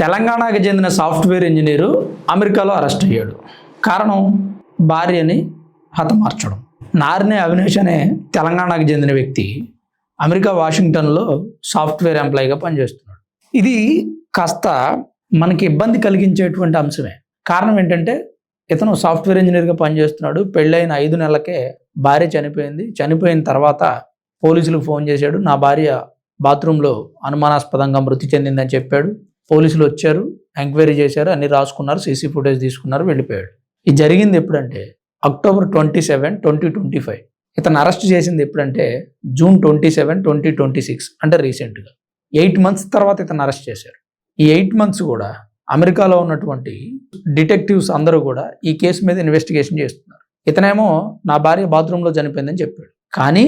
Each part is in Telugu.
తెలంగాణకు చెందిన సాఫ్ట్వేర్ ఇంజనీరు అమెరికాలో అరెస్ట్ అయ్యాడు. కారణం భార్యని హతమార్చడం. నారినే అవినేష్ అనే తెలంగాణకు చెందిన వ్యక్తి అమెరికా వాషింగ్టన్లో సాఫ్ట్వేర్ ఎంప్లాయీగా పనిచేస్తున్నాడు. ఇది కాస్త మనకి ఇబ్బంది కలిగించేటువంటి అంశమే. కారణం ఏంటంటే ఇతను సాఫ్ట్వేర్ ఇంజనీర్గా పనిచేస్తున్నాడు. పెళ్ళైన 5 నెలలకే భార్య చనిపోయింది. చనిపోయిన తర్వాత పోలీసులకు ఫోన్ చేశాడు. నా భార్య బాత్రూంలో అనుమానాస్పదంగా మృతి చెందిందని చెప్పాడు. పోలీసులు వచ్చారు, ఎంక్వైరీ చేశారు, అన్ని రాసుకున్నారు, సీసీ ఫుటేజ్ తీసుకున్నారు, వెళ్ళిపోయాడు. ఇది జరిగింది ఎప్పుడంటే అక్టోబర్ 27, 2025. ఇతను అరెస్ట్ చేసింది ఎప్పుడంటే జూన్ 27, 2026, అంటే రీసెంట్గా 8 months తర్వాత ఇతను అరెస్ట్ చేశారు. ఈ 8 months కూడా అమెరికాలో ఉన్నటువంటి డిటెక్టివ్స్ అందరూ కూడా ఈ కేసు మీద ఇన్వెస్టిగేషన్ చేస్తున్నారు. ఇతనేమో నా భార్య బాత్రూంలో చనిపోయిందని చెప్పాడు. కానీ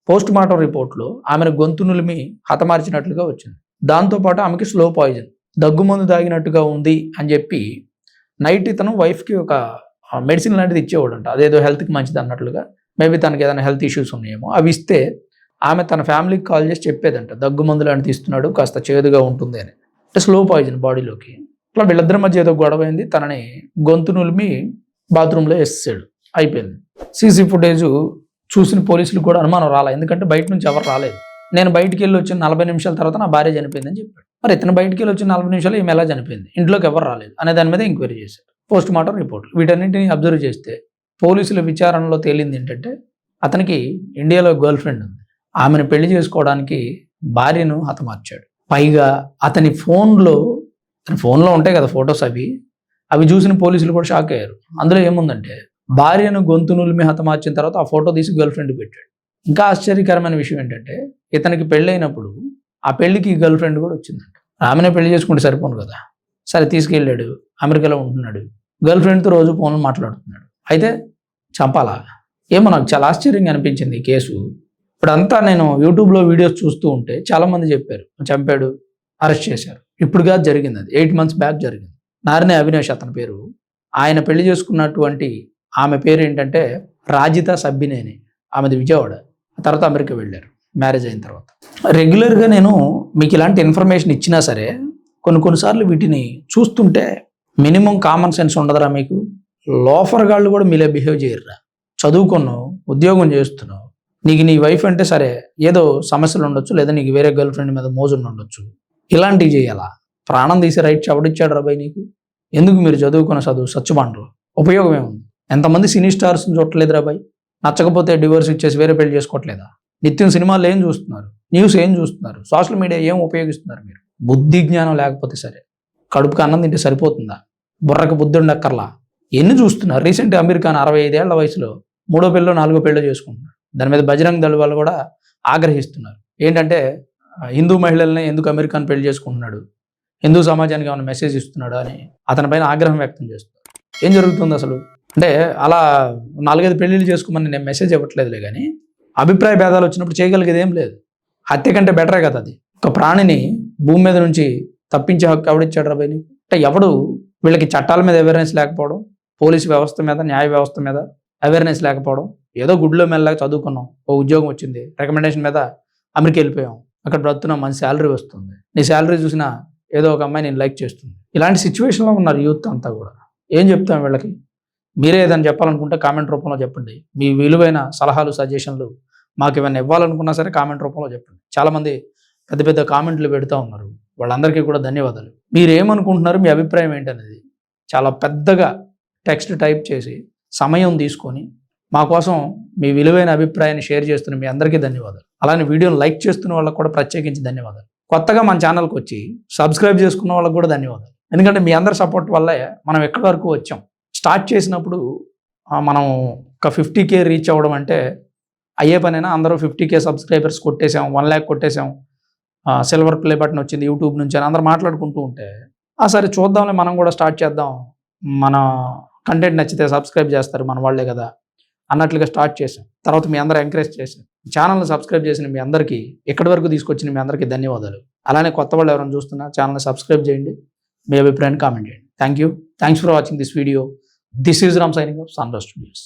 పోస్ట్ మార్టం రిపోర్ట్లో ఆమెను గొంతు నులిమి హతమార్చినట్లుగా వచ్చింది. దాంతోపాటు ఆమెకి స్లో పాయిజన్, దగ్గుమందు తాగినట్టుగా ఉంది అని చెప్పి నైట్ ఇతను వైఫ్కి ఒక మెడిసిన్ లాంటిది ఇచ్చేవాడంట. అదేదో హెల్త్కి మంచిది అన్నట్లుగా. మేబీ తనకి ఏదైనా హెల్త్ ఇష్యూస్ ఉన్నాయేమో. అవి ఇస్తే ఆమె తన ఫ్యామిలీకి కాల్ చేసి చెప్పేదంట, దగ్గుమందు లాంటిది ఇస్తున్నాడు, కాస్త చేదుగా ఉంటుంది అని. అంటే స్లో పాయిజన్ బాడీలోకి. ఇట్లా వీళ్ళిద్దరి మధ్య ఏదో గొడవ అయింది. తనని గొంతు నులిమి బాత్రూంలో వేసేసాడు. అయిపోయింది. సీసీ ఫుటేజ్ చూసిన పోలీసులకు కూడా అనుమానం రాలే. ఎందుకంటే బయట నుంచి ఎవరు రాలేదు. నేను బయటికి వెళ్ళి వచ్చిన 40 నిమిషాల తర్వాత నా భార్య చనిపోయిందని చెప్పాడు. మరి ఇతను బయటికి వెళ్ళి వచ్చిన 40 నిమిషాలు ఈమె ఎలా చనిపోయింది, ఇంట్లోకి ఎవరు రాలేదు అనే దాని మీద ఎంక్వైరీ చేశారు. పోస్ట్ మార్టం రిపోర్ట్ వీటన్నింటినీ అబ్జర్వ్ చేస్తే పోలీసుల విచారణలో తేలింది ఏంటంటే అతనికి ఇండియాలో గర్ల్ ఫ్రెండ్ ఉంది. ఆమెను పెళ్లి చేసుకోవడానికి భార్యను హతమార్చాడు. పైగా అతని ఫోన్లో ఉంటాయి కదా ఫొటోస్, అవి చూసిన పోలీసులు కూడా షాక్ అయ్యారు. అందులో ఏముందంటే భార్యను గొంతు నులిమి హతమార్చిన తర్వాత ఆ ఫోటో తీసి గర్ల్ ఫ్రెండ్కి పెట్టాడు. ఇంకా ఆశ్చర్యకరమైన విషయం ఏంటంటే ఇతనికి పెళ్ళైనప్పుడు ఆ పెళ్లికి గర్ల్ ఫ్రెండ్ కూడా వచ్చిందంట. ఆమెనే పెళ్లి చేసుకుంటే సరిపోను కదా. సరే తీసుకెళ్ళాడు, అమెరికాలో ఉంటున్నాడు, గర్ల్ ఫ్రెండ్తో రోజు ఫోన్లో మాట్లాడుతున్నాడు. అయితే చంపాలా? ఏమో నాకు చాలా ఆశ్చర్యంగా అనిపించింది ఈ కేసు. ఇప్పుడంతా నేను యూట్యూబ్లో వీడియోస్ చూస్తూ ఉంటే చాలామంది చెప్పారు చంపాడు, అరెస్ట్ చేశారు. ఇప్పుడుగా జరిగింది. అది 8 months బ్యాక్ జరిగింది. నారినే అవినేష్ అతని పేరు. ఆయన పెళ్లి చేసుకున్నటువంటి ఆమె పేరు ఏంటంటే రాజిత సబ్బినేని. ఆమెది విజయవాడ. తర్వాత అమెరికా వెళ్ళారు మ్యారేజ్ అయిన తర్వాత. రెగ్యులర్గా నేను మీకు ఇలాంటి ఇన్ఫర్మేషన్ ఇచ్చినా సరే కొన్నిసార్లు వీటిని చూస్తుంటే మినిమం కామన్ సెన్స్ ఉండదురా మీకు? లోఫర్ గాళ్ళు కూడా మీలే బిహేవ్ చేయరురా. చదువుకున్నావు, ఉద్యోగం చేస్తున్నావు, నీకు నీ వైఫ్ అంటే సరే ఏదో సమస్యలు ఉండొచ్చు, లేదా నీకు వేరే గర్ల్ ఫ్రెండ్ మీద మోజుని ఉండొచ్చు. ఇలాంటివి చేయాలా? ప్రాణం తీసే రైట్ ఎవడిచ్చాడు రాబాయ్ నీకు? ఎందుకు మీరు చదువుకున్న చదువు సచ్చుబాండ్రు? ఉపయోగం ఏముంది? ఎంతమంది సినీ స్టార్స్ని చూడట్లేదు రాబాయ్? నచ్చకపోతే డివోర్స్ ఇచ్చేసి వేరే పెళ్లి చేసుకోవట్లేదా? నిత్యం సినిమాలు ఏం చూస్తున్నారు, న్యూస్ ఏం చూస్తున్నారు, సోషల్ మీడియా ఏం ఉపయోగిస్తున్నారు మీరు? బుద్ధి జ్ఞానం లేకపోతే సరే కడుపుకి అన్నం తింటే సరిపోతుందా? బుర్రకు బుద్ధి ఉండక్కర్లా. ఎన్ని చూస్తున్నారు? రీసెంట్గా అమెరికాను 65 ఏళ్ల వయసులో 3వ పెళ్ళో 4వ పెళ్ళో చేసుకుంటున్నారు. దాని మీద బజరంగ్ దళ వాళ్ళు కూడా ఆగ్రహిస్తున్నారు. ఏంటంటే హిందూ మహిళల్ని ఎందుకు అమెరికాను పెళ్లి చేసుకుంటున్నాడు, హిందూ సమాజానికి ఏమైనా మెసేజ్ ఇస్తున్నాడు అని అతని పైన ఆగ్రహం వ్యక్తం చేస్తున్నారు. ఏం జరుగుతుంది అసలు? అంటే అలా 4-5 పెళ్ళిళ్ళు చేసుకోమని నేను మెసేజ్ ఇవ్వట్లేదులే, కానీ అభిప్రాయ భేదాలు వచ్చినప్పుడు చేయగలిగేది ఏం లేదు. హత్య కంటే బెటరే కదా అది. ఒక ప్రాణిని భూమి మీద నుంచి తప్పించే హక్కు ఎవడిచ్చాడు రాబాయ్? అంటే ఎవడు? వీళ్ళకి చట్టాల మీద అవేర్నెస్ లేకపోవడం, పోలీసు వ్యవస్థ మీద, న్యాయ వ్యవస్థ మీద అవేర్నెస్ లేకపోవడం. ఏదో గుడిలో మెల్లగా చదువుకున్నాం, ఓ ఉద్యోగం వచ్చింది, రికమెండేషన్ మీద అమెరికా వెళ్ళిపోయాం, అక్కడ బ్రతుకున్నాం, మంచి శాలరీ వస్తుంది, నీ శాలరీ చూసినా ఏదో ఒక అమ్మాయి నేను లైక్ చేస్తుంది. ఇలాంటి సిచ్యువేషన్లో ఉన్నారు యూత్ అంతా కూడా. ఏం చెప్తాం వీళ్ళకి? మీరే ఏదైనా చెప్పాలనుకుంటే కామెంట్ రూపంలో చెప్పండి. మీ విలువైన సలహాలు, సజెషన్లు మాకు ఏమైనా ఇవ్వాలనుకున్నా సరే కామెంట్ రూపంలో చెప్పండి. చాలామంది పెద్ద పెద్ద కామెంట్లు పెడుతూ ఉన్నారు. వాళ్ళందరికీ కూడా ధన్యవాదాలు. మీరు ఏమనుకుంటున్నారు, మీ అభిప్రాయం ఏంటనేది చాలా పెద్దగా టెక్స్ట్ టైప్ చేసి సమయం తీసుకొని మా కోసం మీ విలువైన అభిప్రాయాన్ని షేర్ చేస్తున్న మీ అందరికీ ధన్యవాదాలు. అలానే వీడియోని లైక్ చేస్తున్న వాళ్ళకు కూడా ప్రత్యేకించి ధన్యవాదాలు. కొత్తగా మన ఛానల్కి వచ్చి సబ్స్క్రైబ్ చేసుకున్న వాళ్ళకు కూడా ధన్యవాదాలు. ఎందుకంటే మీ అందరి సపోర్ట్ వల్లే మనం ఎక్కడి వరకు వచ్చాం. స్టార్ట్ చేసినప్పుడు మనం ఒక 50K రీచ్ అవ్వడం అంటే అయ్యే పనైనా. అందరూ 50K సబ్స్క్రైబర్స్ కొట్టేసాం, 1 lakh కొట్టేసాం, సిల్వర్ ప్లే బటన్ వచ్చింది యూట్యూబ్ నుంచి అని అందరూ మాట్లాడుకుంటూ ఉంటే సరే చూద్దాంలే మనం కూడా స్టార్ట్ చేద్దాం, మన కంటెంట్ నచ్చితే సబ్స్క్రైబ్ చేస్తారు మన వాళ్ళే కదా అన్నట్లుగా స్టార్ట్ చేశాం. తర్వాత మీ అందరూ ఎంకరేజ్ చేశాం. ఛానల్ని సబ్స్క్రైబ్ చేసిన మీ అందరికీ, ఇక్కడి వరకు తీసుకొచ్చిన మీ అందరికీ ధన్యవాదాలు. అలానే కొత్త వాళ్ళు ఎవరైనా చూస్తున్నా ఛానల్ని సబ్స్క్రైబ్ చేయండి, మీ అభిప్రాయాన్ని కామెంట్ చేయండి. Thanks for watching this video. This is Ram signing off, Sandra Studios.